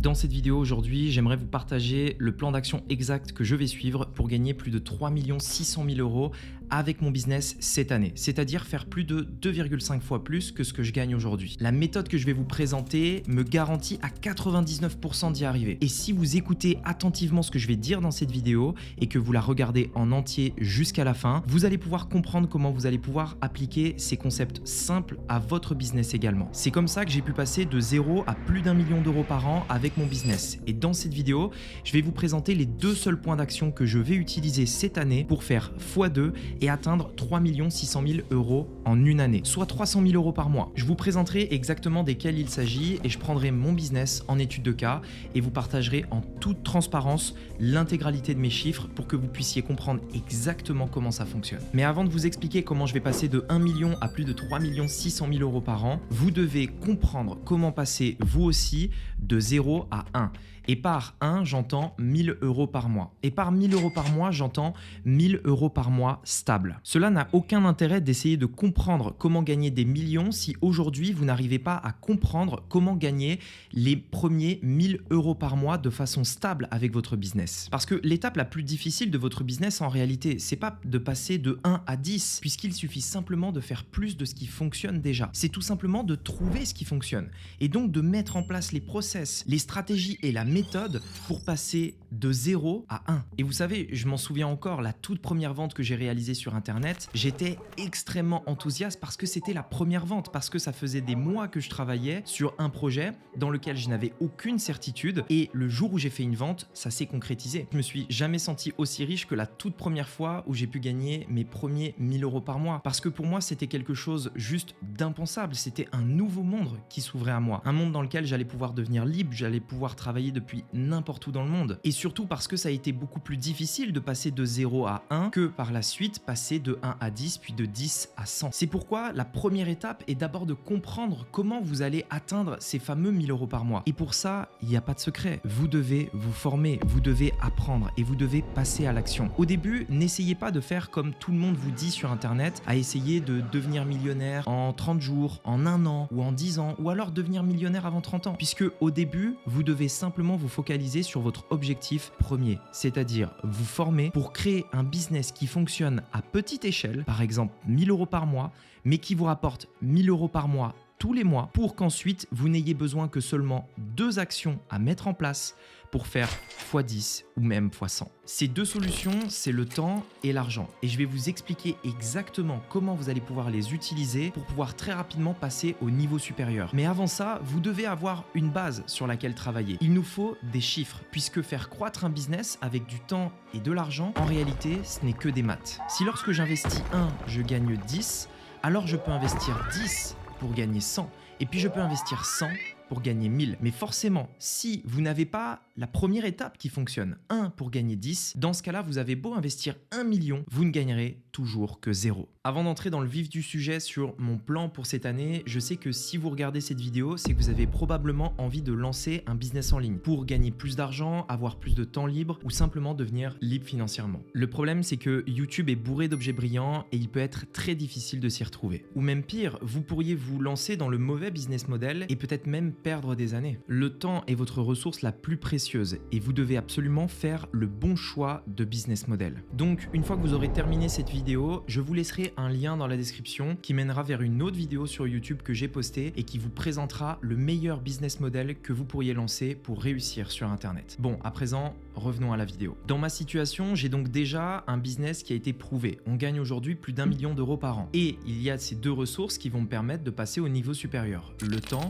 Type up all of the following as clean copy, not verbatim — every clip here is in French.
Dans cette vidéo aujourd'hui, j'aimerais vous partager le plan d'action exact que je vais suivre pour gagner plus de 3 600 000 euros avec mon business cette année, c'est-à-dire faire plus de 2,5 fois plus que ce que je gagne aujourd'hui. La méthode que je vais vous présenter me garantit à 99% d'y arriver. Et si vous écoutez attentivement ce que je vais dire dans cette vidéo et que vous la regardez en entier jusqu'à la fin, vous allez pouvoir comprendre comment vous allez pouvoir appliquer ces concepts simples à votre business également. C'est comme ça que j'ai pu passer de 0 à plus d'1 million d'euros par an avec mon business. Et dans cette vidéo, je vais vous présenter les deux seuls points d'action que je vais utiliser cette année pour faire x2 et atteindre 3 600 000 euros en une année, soit 300 000 euros par mois. Je vous présenterai exactement desquels il s'agit et je prendrai mon business en étude de cas et vous partagerai en toute transparence l'intégralité de mes chiffres pour que vous puissiez comprendre exactement comment ça fonctionne. Mais avant de vous expliquer comment je vais passer de 1 million à plus de 3 600 000 euros par an, vous devez comprendre comment passer vous aussi de 0 à 1. Et par 1, j'entends 1000 euros par mois. Et par 1000 euros par mois, j'entends 1000 euros par mois stable. Cela n'a aucun intérêt d'essayer de comprendre comment gagner des millions si aujourd'hui vous n'arrivez pas à comprendre comment gagner les premiers 1000 euros par mois de façon stable avec votre business. Parce que l'étape la plus difficile de votre business en réalité, c'est pas de passer de 1 à 10, puisqu'il suffit simplement de faire plus de ce qui fonctionne déjà. C'est tout simplement de trouver ce qui fonctionne et donc de mettre en place les process, les stratégies et la méthode pour passer de 0 à 1. Et vous savez, je m'en souviens encore, la toute première vente que j'ai réalisée sur Internet, j'étais extrêmement enthousiaste parce que c'était la première vente, parce que ça faisait des mois que je travaillais sur un projet dans lequel je n'avais aucune certitude et le jour où j'ai fait une vente, ça s'est concrétisé. Je me suis jamais senti aussi riche que la toute première fois où j'ai pu gagner mes premiers 1000 euros par mois parce que pour moi, c'était quelque chose juste d'impensable. C'était un nouveau monde qui s'ouvrait à moi, un monde dans lequel j'allais pouvoir devenir libre, j'allais pouvoir travailler depuis n'importe où dans le monde. Et surtout parce que ça a été beaucoup plus difficile de passer de 0 à 1 que par la suite passer de 1 à 10 puis de 10 à 100. C'est pourquoi la première étape est d'abord de comprendre comment vous allez atteindre ces fameux 1000 euros par mois. Et pour ça, il n'y a pas de secret. Vous devez vous former, vous devez apprendre et vous devez passer à l'action. Au début, n'essayez pas de faire comme tout le monde vous dit sur Internet, à essayer de devenir millionnaire en 30 jours, en 1 an ou en 10 ans, ou alors devenir millionnaire avant 30 ans. Puisque au début, vous devez simplement vous focaliser sur votre objectif premier, c'est-à-dire vous former pour créer un business qui fonctionne à petite échelle, par exemple 1000 euros par mois, mais qui vous rapporte 1000 euros par mois tous les mois pour qu'ensuite vous n'ayez besoin que seulement 2 actions à mettre en place pour faire x10 ou même x100. Ces deux solutions, c'est le temps et l'argent. Et je vais vous expliquer exactement comment vous allez pouvoir les utiliser pour pouvoir très rapidement passer au niveau supérieur. Mais avant ça, vous devez avoir une base sur laquelle travailler. Il nous faut des chiffres, puisque faire croître un business avec du temps et de l'argent, en réalité, ce n'est que des maths. Si lorsque j'investis 1, je gagne 10, alors je peux investir 10 pour gagner 100. Et puis je peux investir 100 pour gagner 1000. Mais forcément, si vous n'avez pas la première étape qui fonctionne, 1 pour gagner 10, dans ce cas-là, vous avez beau investir 1 million, vous ne gagnerez toujours que 0. Avant d'entrer dans le vif du sujet sur mon plan pour cette année, je sais que si vous regardez cette vidéo, c'est que vous avez probablement envie de lancer un business en ligne pour gagner plus d'argent, avoir plus de temps libre ou simplement devenir libre financièrement. Le problème, c'est que YouTube est bourré d'objets brillants et il peut être très difficile de s'y retrouver. Ou même pire, vous pourriez vous lancer dans le mauvais business model et peut-être même perdre des années. Le temps est votre ressource la plus précieuse et vous devez absolument faire le bon choix de business model. Donc, une fois que vous aurez terminé cette vidéo, je vous laisserai un lien dans la description qui mènera vers une autre vidéo sur YouTube que j'ai postée et qui vous présentera le meilleur business model que vous pourriez lancer pour réussir sur Internet. Bon, à présent, revenons à la vidéo. Dans ma situation, j'ai donc déjà un business qui a été prouvé. On gagne aujourd'hui plus d'1 million d'euros par an. Et il y a ces deux ressources qui vont me permettre de passer au niveau supérieur, le temps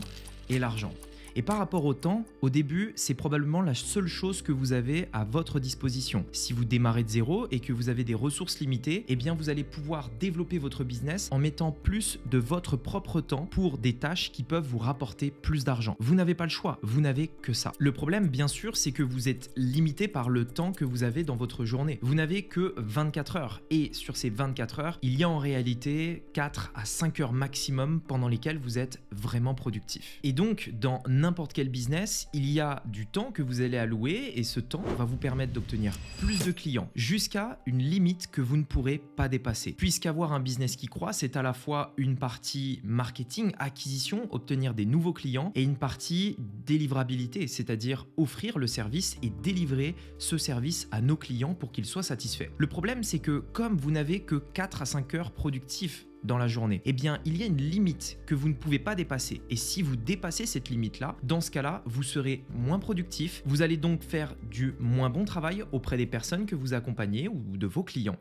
et l'argent. Et par rapport au temps, au début, c'est probablement la seule chose que vous avez à votre disposition. Si vous démarrez de zéro et que vous avez des ressources limitées, eh bien vous allez pouvoir développer votre business en mettant plus de votre propre temps pour des tâches qui peuvent vous rapporter plus d'argent. Vous n'avez pas le choix, vous n'avez que ça. Le problème, bien sûr, c'est que vous êtes limité par le temps que vous avez dans votre journée. Vous n'avez que 24 heures et sur ces 24 heures, il y a en réalité 4 à 5 heures maximum pendant lesquelles vous êtes vraiment productif. Et donc, dans n'importe n'importe quel business, il y a du temps que vous allez allouer et ce temps va vous permettre d'obtenir plus de clients jusqu'à une limite que vous ne pourrez pas dépasser. Puisqu'avoir un business qui croît, c'est à la fois une partie marketing, acquisition, obtenir des nouveaux clients et une partie délivrabilité, c'est-à-dire offrir le service et délivrer ce service à nos clients pour qu'ils soient satisfaits. Le problème, c'est que comme vous n'avez que 4 à 5 heures productives dans la journée, eh bien, il y a une limite que vous ne pouvez pas dépasser. Et si vous dépassez cette limite-là, dans ce cas-là, vous serez moins productif. Vous allez donc faire du moins bon travail auprès des personnes que vous accompagnez ou de vos clients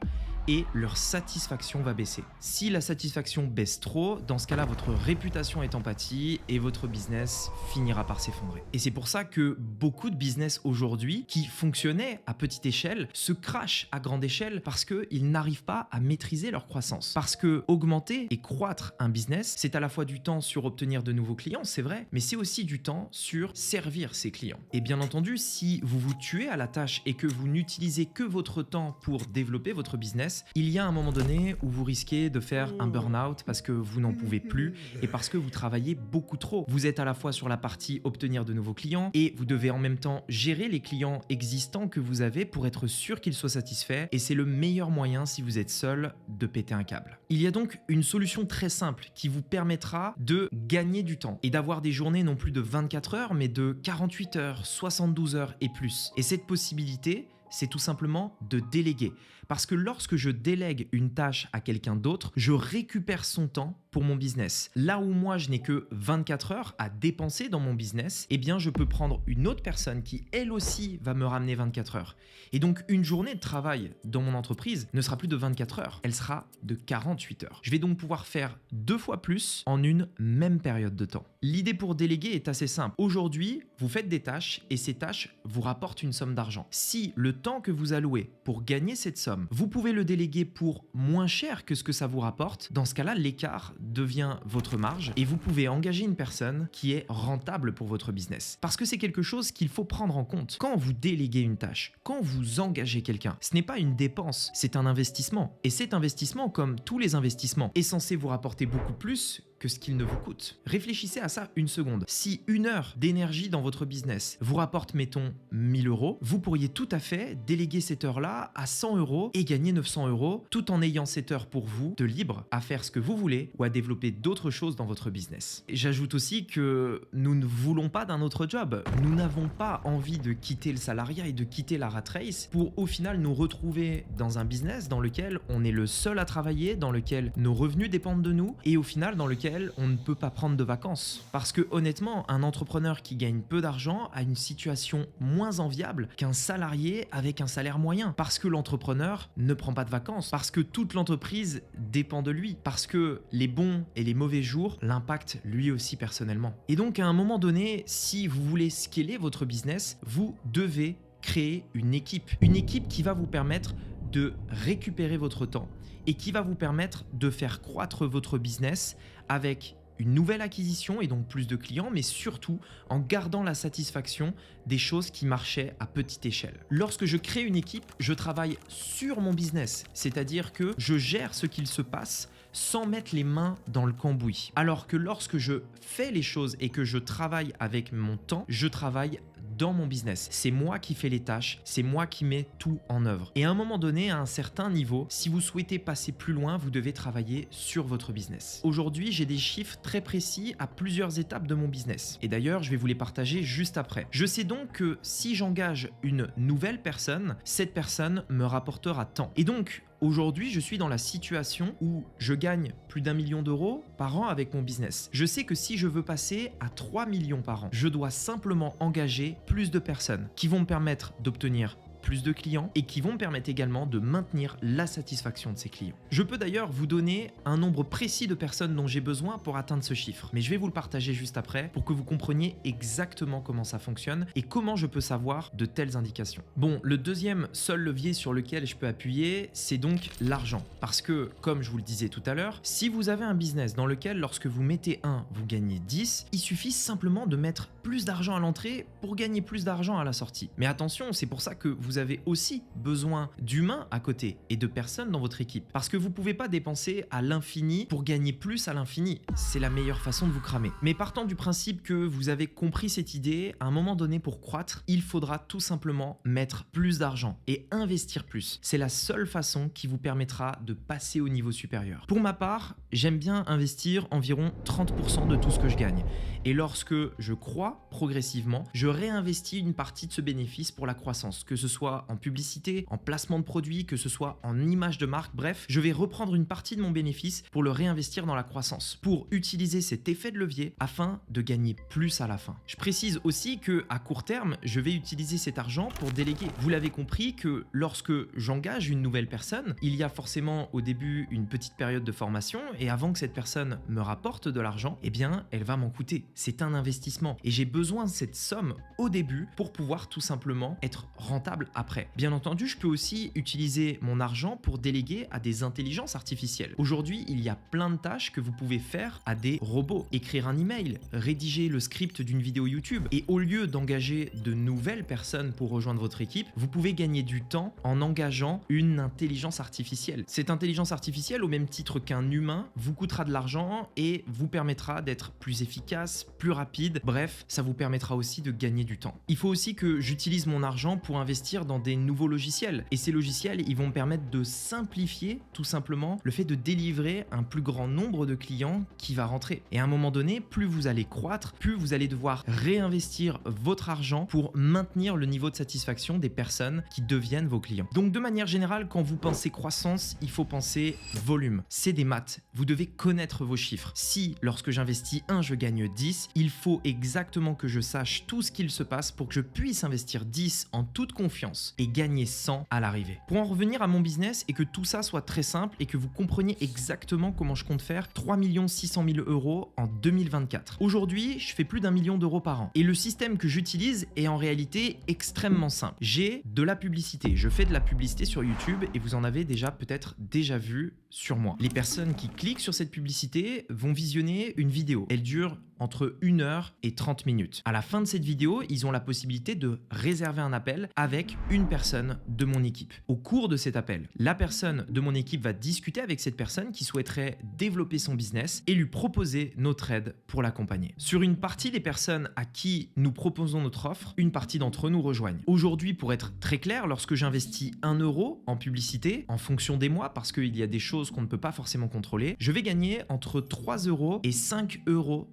et leur satisfaction va baisser. Si la satisfaction baisse trop, dans ce cas-là, votre réputation est en pâtie et votre business finira par s'effondrer. Et c'est pour ça que beaucoup de business aujourd'hui qui fonctionnaient à petite échelle se crachent à grande échelle parce qu'ils n'arrivent pas à maîtriser leur croissance. Parce que augmenter et croître un business, c'est à la fois du temps sur obtenir de nouveaux clients, c'est vrai, mais c'est aussi du temps sur servir ses clients. Et bien entendu, si vous vous tuez à la tâche et que vous n'utilisez que votre temps pour développer votre business, il y a un moment donné où vous risquez de faire un burn-out parce que vous n'en pouvez plus et parce que vous travaillez beaucoup trop. Vous êtes à la fois sur la partie obtenir de nouveaux clients et vous devez en même temps gérer les clients existants que vous avez pour être sûr qu'ils soient satisfaits et c'est le meilleur moyen si vous êtes seul de péter un câble. Il y a donc une solution très simple qui vous permettra de gagner du temps et d'avoir des journées non plus de 24 heures mais de 48 heures, 72 heures et plus. Et cette possibilité, c'est tout simplement de déléguer. Parce que lorsque je délègue une tâche à quelqu'un d'autre, je récupère son temps pour mon business. Là où moi, je n'ai que 24 heures à dépenser dans mon business, eh bien, je peux prendre une autre personne qui, elle aussi, va me ramener 24 heures. Et donc, une journée de travail dans mon entreprise ne sera plus de 24 heures, elle sera de 48 heures. Je vais donc pouvoir faire 2 fois plus en une même période de temps. L'idée pour déléguer est assez simple. Aujourd'hui, vous faites des tâches et ces tâches vous rapportent une somme d'argent. Si le temps que vous allouez pour gagner cette somme, vous pouvez le déléguer pour moins cher que ce que ça vous rapporte. Dans ce cas-là, l'écart devient votre marge et vous pouvez engager une personne qui est rentable pour votre business. Parce que c'est quelque chose qu'il faut prendre en compte. Quand vous déléguez une tâche, quand vous engagez quelqu'un, ce n'est pas une dépense, c'est un investissement. Et cet investissement, comme tous les investissements, est censé vous rapporter beaucoup plus que ce qu'il ne vous coûte. Réfléchissez à ça une seconde. Si 1 heure d'énergie dans votre business vous rapporte, mettons, 1000 euros, vous pourriez tout à fait déléguer cette heure-là à 100 euros et gagner 900 euros tout en ayant cette heure pour vous de libre à faire ce que vous voulez ou à développer d'autres choses dans votre business. Et j'ajoute aussi que nous ne voulons pas d'un autre job. Nous n'avons pas envie de quitter le salariat et de quitter la rat race pour au final nous retrouver dans un business dans lequel on est le seul à travailler, dans lequel nos revenus dépendent de nous et au final dans lequel on ne peut pas prendre de vacances. Parce que honnêtement, un entrepreneur qui gagne peu d'argent a une situation moins enviable qu'un salarié avec un salaire moyen. Parce que l'entrepreneur ne prend pas de vacances. Parce que toute l'entreprise dépend de lui. Parce que les bons et les mauvais jours l'impactent lui aussi personnellement. Et donc à un moment donné, si vous voulez scaler votre business, vous devez créer une équipe. Une équipe qui va vous permettre de récupérer votre temps et qui va vous permettre de faire croître votre business avec une nouvelle acquisition et donc plus de clients, mais surtout en gardant la satisfaction des choses qui marchaient à petite échelle. Lorsque je crée une équipe, je travaille sur mon business, c'est-à-dire que je gère ce qu'il se passe sans mettre les mains dans le cambouis. Alors que lorsque je fais les choses et que je travaille avec mon temps, je travaille dans mon business. C'est moi qui fais les tâches, c'est moi qui mets tout en œuvre. Et à un moment donné, à un certain niveau, si vous souhaitez passer plus loin, vous devez travailler sur votre business. Aujourd'hui, j'ai des chiffres très précis à plusieurs étapes de mon business. Et d'ailleurs, je vais vous les partager juste après. Je sais donc que si j'engage une nouvelle personne, cette personne me rapportera tant. Et donc, aujourd'hui, je suis dans la situation où je gagne plus d'1 million d'euros par an avec mon business. Je sais que si je veux passer à 3 millions par an, je dois simplement engager plus de personnes qui vont me permettre d'obtenir plus de clients et qui vont me permettre également de maintenir la satisfaction de ces clients. Je peux d'ailleurs vous donner un nombre précis de personnes dont j'ai besoin pour atteindre ce chiffre, mais je vais vous le partager juste après pour que vous compreniez exactement comment ça fonctionne et comment je peux savoir de telles indications. Bon, le deuxième seul levier sur lequel je peux appuyer, c'est donc l'argent. Parce que, comme je vous le disais tout à l'heure, si vous avez un business dans lequel lorsque vous mettez 1, vous gagnez 10, il suffit simplement de mettre plus d'argent à l'entrée pour gagner plus d'argent à la sortie. Mais attention, c'est pour ça que vous vous avez aussi besoin d'humains à côté et de personnes dans votre équipe. Parce que vous ne pouvez pas dépenser à l'infini pour gagner plus à l'infini. C'est la meilleure façon de vous cramer. Mais partant du principe que vous avez compris cette idée, à un moment donné pour croître, il faudra tout simplement mettre plus d'argent et investir plus. C'est la seule façon qui vous permettra de passer au niveau supérieur. Pour ma part, j'aime bien investir environ 30% de tout ce que je gagne. Et lorsque je crois progressivement, je réinvestis une partie de ce bénéfice pour la croissance, que ce soit en publicité, en placement de produits, que ce soit en image de marque, bref, je vais reprendre une partie de mon bénéfice pour le réinvestir dans la croissance, pour utiliser cet effet de levier afin de gagner plus à la fin. Je précise aussi que à court terme, je vais utiliser cet argent pour déléguer. Vous l'avez compris que lorsque j'engage une nouvelle personne, il y a forcément au début une petite période de formation et avant que cette personne me rapporte de l'argent, eh bien, elle va m'en coûter. C'est un investissement et j'ai besoin de cette somme au début pour pouvoir tout simplement être rentable après. Bien entendu, je peux aussi utiliser mon argent pour déléguer à des intelligences artificielles. Aujourd'hui, il y a plein de tâches que vous pouvez faire à des robots. Écrire un email, rédiger le script d'une vidéo YouTube. Et au lieu d'engager de nouvelles personnes pour rejoindre votre équipe, vous pouvez gagner du temps en engageant une intelligence artificielle. Cette intelligence artificielle, au même titre qu'un humain, vous coûtera de l'argent et vous permettra d'être plus efficace, plus rapide. Bref, ça vous permettra aussi de gagner du temps. Il faut aussi que j'utilise mon argent pour investir dans des nouveaux logiciels. Et ces logiciels, ils vont me permettre de simplifier tout simplement le fait de délivrer un plus grand nombre de clients qui va rentrer. Et à un moment donné, plus vous allez croître, plus vous allez devoir réinvestir votre argent pour maintenir le niveau de satisfaction des personnes qui deviennent vos clients. Donc de manière générale, quand vous pensez croissance, il faut penser volume. C'est des maths. Vous devez connaître vos chiffres. Si lorsque j'investis 1, je gagne 10, il faut exactement que je sache tout ce qu'il se passe pour que je puisse investir 10 en toute confiance et gagner 100 à l'arrivée. Pour en revenir à mon business et que tout ça soit très simple et que vous compreniez exactement comment je compte faire 3 600 000 € en 2024. Aujourd'hui, je fais plus d'1 million d'euros par an. Et le système que j'utilise est en réalité extrêmement simple. J'ai de la publicité. Je fais de la publicité sur YouTube et vous en avez peut-être déjà vu sur moi. Les personnes qui cliquent sur cette publicité vont visionner une vidéo. Elle dure entre 1 heure et 30 minutes. À la fin de cette vidéo, ils ont la possibilité de réserver un appel avec une personne de mon équipe. Au cours de cet appel, la personne de mon équipe va discuter avec cette personne qui souhaiterait développer son business et lui proposer notre aide pour l'accompagner. Sur une partie des personnes à qui nous proposons notre offre, une partie d'entre eux nous rejoignent. Aujourd'hui, pour être très clair, lorsque j'investis 1 euro en publicité, en fonction des mois, parce qu'il y a des choses qu'on ne peut pas forcément contrôler, je vais gagner entre 3 euros et 5,60 euros.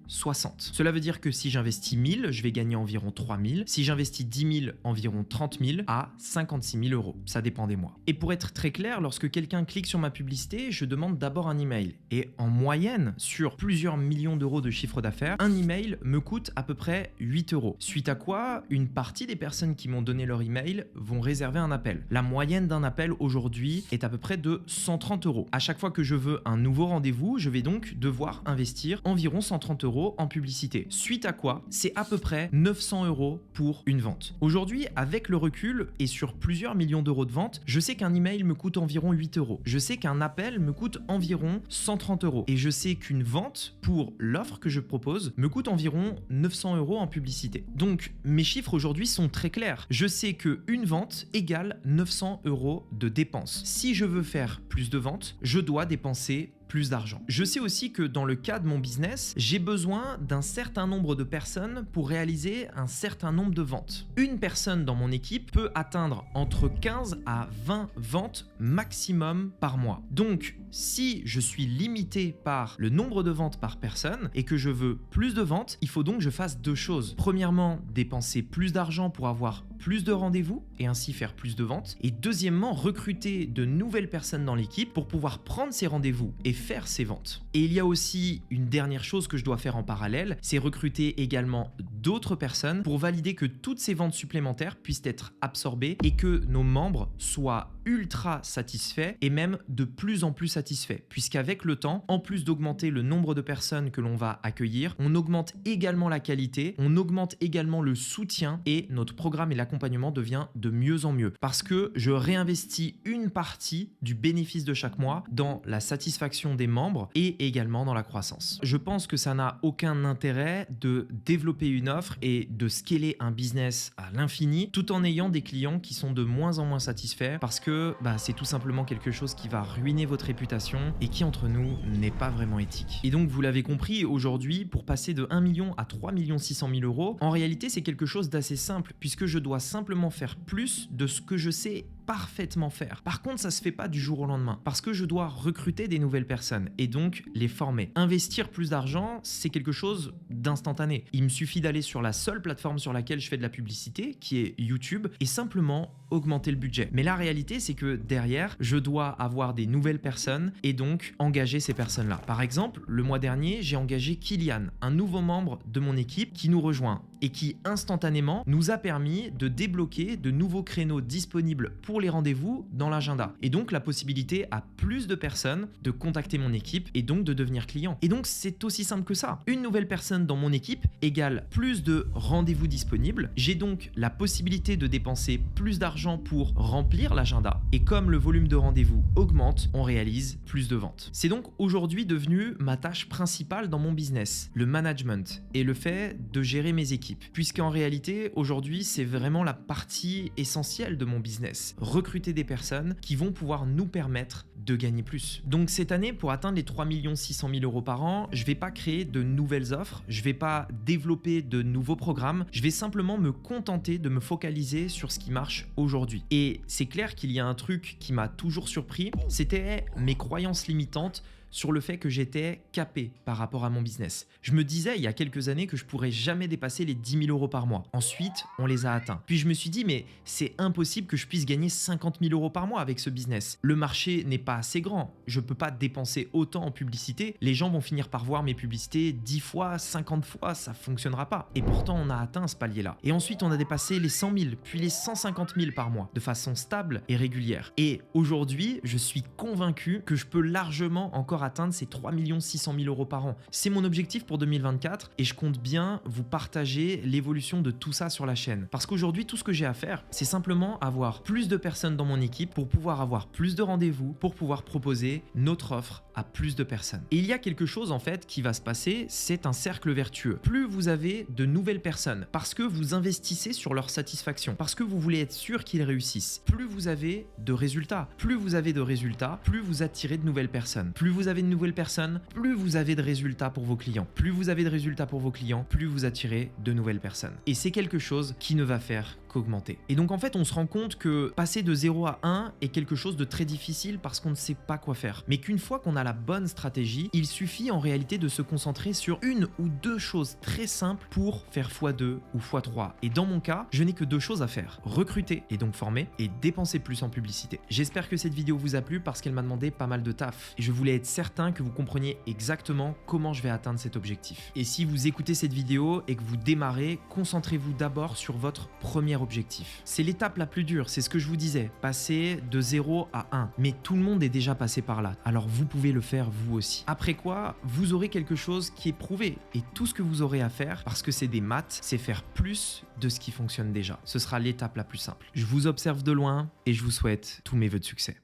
Cela veut dire que si j'investis 1000, je vais gagner environ 3000. Si j'investis 10 000, environ 30 000 à 56 000 euros. Ça dépend des mois. Et pour être très clair, lorsque quelqu'un clique sur ma publicité, je demande d'abord un email. Et en moyenne, sur plusieurs millions d'euros de chiffre d'affaires, un email me coûte à peu près 8 euros. Suite à quoi, une partie des personnes qui m'ont donné leur email vont réserver un appel. La moyenne d'un appel aujourd'hui est à peu près de 130 euros. À chaque fois que je veux un nouveau rendez-vous, je vais donc devoir investir environ 130 euros en publicité. Suite à quoi, c'est à peu près 900 euros pour une vente. Aujourd'hui, avec le recul et sur plusieurs millions d'euros de vente, je sais qu'un email me coûte environ 8 euros. Je sais qu'un appel me coûte environ 130 euros. Et je sais qu'une vente pour l'offre que je propose me coûte environ 900 euros en publicité. Donc, mes chiffres aujourd'hui sont très clairs. Je sais qu'une vente égale 900 euros de dépenses. Si je veux faire plus de ventes, je dois dépenser plus d'argent. Je sais aussi que dans le cas de mon business, j'ai besoin d'un certain nombre de personnes pour réaliser un certain nombre de ventes. Une personne dans mon équipe peut atteindre entre 15 à 20 ventes maximum par mois. Donc, si je suis limité par le nombre de ventes par personne et que je veux plus de ventes, il faut donc que je fasse deux choses. Premièrement, dépenser plus d'argent pour avoir plus de rendez-vous et ainsi faire plus de ventes. Et deuxièmement, recruter de nouvelles personnes dans l'équipe pour pouvoir prendre ces rendez-vous et faire ces ventes. Et il y a aussi une dernière chose que je dois faire en parallèle, c'est recruter également d'autres personnes pour valider que toutes ces ventes supplémentaires puissent être absorbées et que nos membres soient ultra satisfait et même de plus en plus satisfait, puisqu'avec le temps, en plus d'augmenter le nombre de personnes que l'on va accueillir, on augmente également la qualité, on augmente également le soutien et notre programme et l'accompagnement devient de mieux en mieux parce que je réinvestis une partie du bénéfice de chaque mois dans la satisfaction des membres et également dans la croissance. Je pense que ça n'a aucun intérêt de développer une offre et de scaler un business à l'infini tout en ayant des clients qui sont de moins en moins satisfaits parce que c'est tout simplement quelque chose qui va ruiner votre réputation et qui entre nous n'est pas vraiment éthique. Et donc vous l'avez compris, aujourd'hui pour passer de 1 million à 3 600 000 euros, en réalité c'est quelque chose d'assez simple puisque je dois simplement faire plus de ce que je sais parfaitement faire. Par contre, ça se fait pas du jour au lendemain parce que je dois recruter des nouvelles personnes et donc les former. Investir plus d'argent, c'est quelque chose d'instantané. Il me suffit d'aller sur la seule plateforme sur laquelle je fais de la publicité, qui est YouTube, et simplement augmenter le budget. Mais la réalité, c'est que derrière, je dois avoir des nouvelles personnes et donc engager ces personnes-là. Par exemple, le mois dernier, j'ai engagé Kylian, un nouveau membre de mon équipe qui nous rejoint et qui instantanément nous a permis de débloquer de nouveaux créneaux disponibles pour les rendez-vous dans l'agenda. Et donc la possibilité à plus de personnes de contacter mon équipe et donc de devenir client. Et donc c'est aussi simple que ça. Une nouvelle personne dans mon équipe égale plus de rendez-vous disponibles. J'ai donc la possibilité de dépenser plus d'argent pour remplir l'agenda. Et comme le volume de rendez-vous augmente, on réalise plus de ventes. C'est donc aujourd'hui devenu ma tâche principale dans mon business, le management et le fait de gérer mes équipes. Puisqu'en réalité, aujourd'hui, c'est vraiment la partie essentielle de mon business. Recruter des personnes qui vont pouvoir nous permettre de gagner plus. Donc cette année, pour atteindre les 3 600 000 euros par an, je ne vais pas créer de nouvelles offres, je ne vais pas développer de nouveaux programmes, je vais simplement me contenter de me focaliser sur ce qui marche aujourd'hui. Et c'est clair qu'il y a un truc qui m'a toujours surpris, c'était mes croyances limitantes sur le fait que j'étais capé par rapport à mon business. Je me disais il y a quelques années que je pourrais jamais dépasser les 10 000 euros par mois. Ensuite, on les a atteints. Puis je me suis dit, mais c'est impossible que je puisse gagner 50 000 euros par mois avec ce business. Le marché n'est pas assez grand. Je peux pas dépenser autant en publicité. Les gens vont finir par voir mes publicités 10 fois, 50 fois, ça fonctionnera pas. Et pourtant, on a atteint ce palier-là. Et ensuite, on a dépassé les 100 000, puis les 150 000 par mois, de façon stable et régulière. Et aujourd'hui, je suis convaincu que je peux largement encore atteindre ces 3 600 000 euros par an. C'est mon objectif pour 2024 et je compte bien vous partager l'évolution de tout ça sur la chaîne. Parce qu'aujourd'hui, tout ce que j'ai à faire, c'est simplement avoir plus de personnes dans mon équipe pour pouvoir avoir plus de rendez-vous, pour pouvoir proposer notre offre à plus de personnes. Et il y a quelque chose en fait qui va se passer, c'est un cercle vertueux. Plus vous avez de nouvelles personnes, parce que vous investissez sur leur satisfaction, parce que vous voulez être sûr qu'ils réussissent, plus vous avez de résultats. Plus vous avez de résultats, plus vous attirez de nouvelles personnes. Plus vous avez de nouvelles personnes, plus vous avez de résultats pour vos clients. Plus vous avez de résultats pour vos clients, plus vous attirez de nouvelles personnes. Et c'est quelque chose qui ne va faire qu'augmenter. Et donc en fait, on se rend compte que passer de 0 à 1 est quelque chose de très difficile parce qu'on ne sait pas quoi faire. Mais qu'une fois qu'on a la bonne stratégie, il suffit en réalité de se concentrer sur une ou deux choses très simples pour faire x2 ou x3. Et dans mon cas, je n'ai que deux choses à faire. Recruter et donc former et dépenser plus en publicité. J'espère que cette vidéo vous a plu parce qu'elle m'a demandé pas mal de taf. Et je voulais être certain que vous compreniez exactement comment je vais atteindre cet objectif. Et si vous écoutez cette vidéo et que vous démarrez, concentrez-vous d'abord sur votre premier objectif. C'est l'étape la plus dure, c'est ce que je vous disais, passer de 0 à 1. Mais tout le monde est déjà passé par là, alors vous pouvez le faire vous aussi. Après quoi, vous aurez quelque chose qui est prouvé. Et tout ce que vous aurez à faire, parce que c'est des maths, c'est faire plus de ce qui fonctionne déjà. Ce sera l'étape la plus simple. Je vous observe de loin et je vous souhaite tous mes vœux de succès.